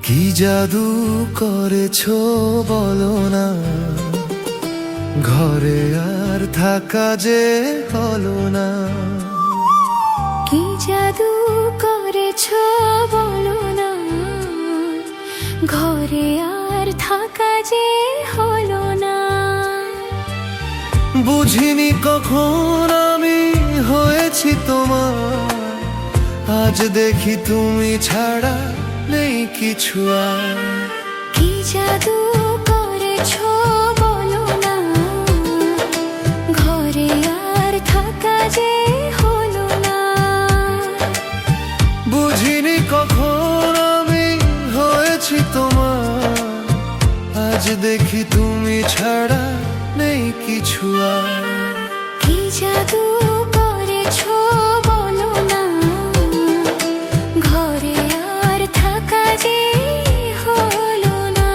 কি জাদু করেছো বলো না, ঘরে আর থাকা যে হলো না। কি জাদু করেছো বলো না, ঘরে আর থাকা যে হলো না। বুঝিনি কখন আমি হয়েছি তোমার, আজ দেখি তুমি ছাড়া নেই কিছু আর। কি জাদু করেছো বলো না, ঘরে আর থাকা যে হলো না। বুঝিনি কখন আমি হয়েছি তোমার, আজ দেখি তুমি ছাড়া নেই কিছু আর। কি জাদু করেছো বলো না, ঘরে আর থাকা যে হলো না।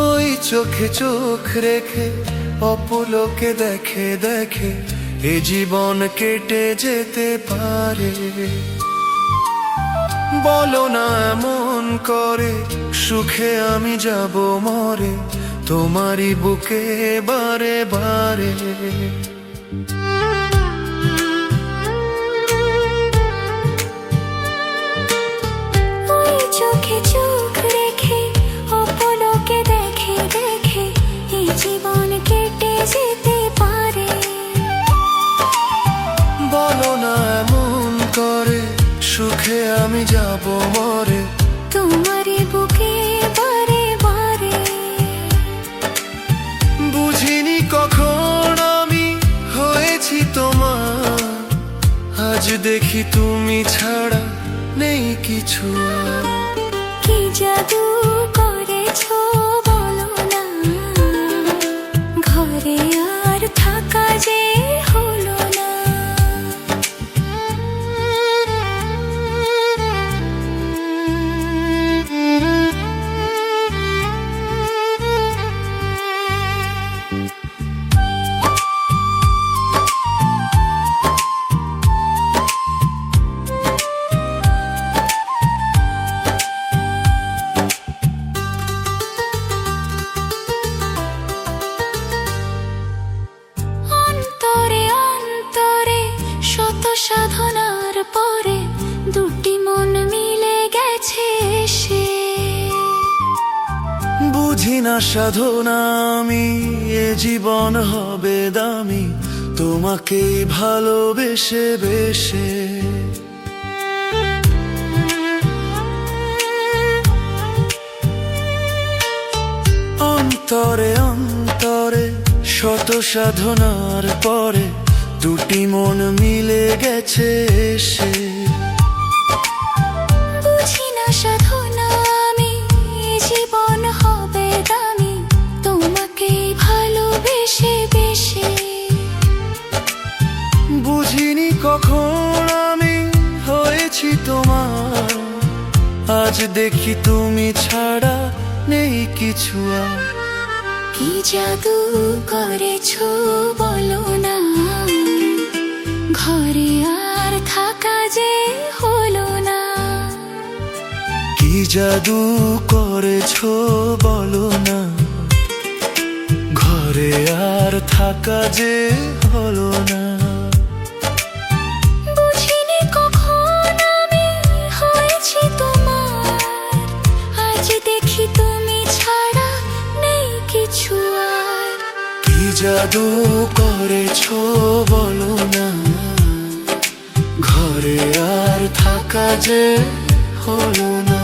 ওই চোখে চোখ রেখে অপলোকে দেখে দেখে এ জীবন কেটে যেতে পারে। বলো না এমন করে, সুখে আমি যাব মরে তোমারই বুকে বারে বারে। ওই চোখে চোখ রেখে অপলোকে দেখে দেখে এই জীবন কেটে যেতে পারে। বলো না এমন করে, সুখে আমি যাব মরে তোমারই বুকে বারে বারে। বুঝিনি কখন আমি হয়েছি তোমার, আজ দেখি তুমি ছাড়া নেই কিছু আর। কি জাদু করেছো বলো না, ঘরে আর থাকা যে হলো না। অন্তরে অন্তরে শত সাধনার পরে দুটি মন মিলে গেছে সে। বুঝি না সাধনা আমি, এ জীবন হবে দামি তোমাকে ভালোবেসে বেসে। অন্তরে অন্তরে শত সাধনার পরে দুটি মন মিলে গেছে সে। বুঝি না সাধনা আমি, এ জীবন হবে দামি তোমাকে ভালোবেসে বেসে। বুঝিনি কখন আমি হয়েছি তোমার, আজ দেখি তুমি ছাড়া নেই কিছু আর। কি জাদু করেছো বলো না, ঘরে আর থাকা যে হলো না। কি জাদু করেছো বলো না, ঘরে আর থাকা যে হলো না। বুঝিনি কখন আমি হয়েছি তোমার, আজ দেখি তুমি ছাড়া নেই কিছু আর। কি জাদু করেছো বলো না, ঘরে আর থাকা যে হলো না।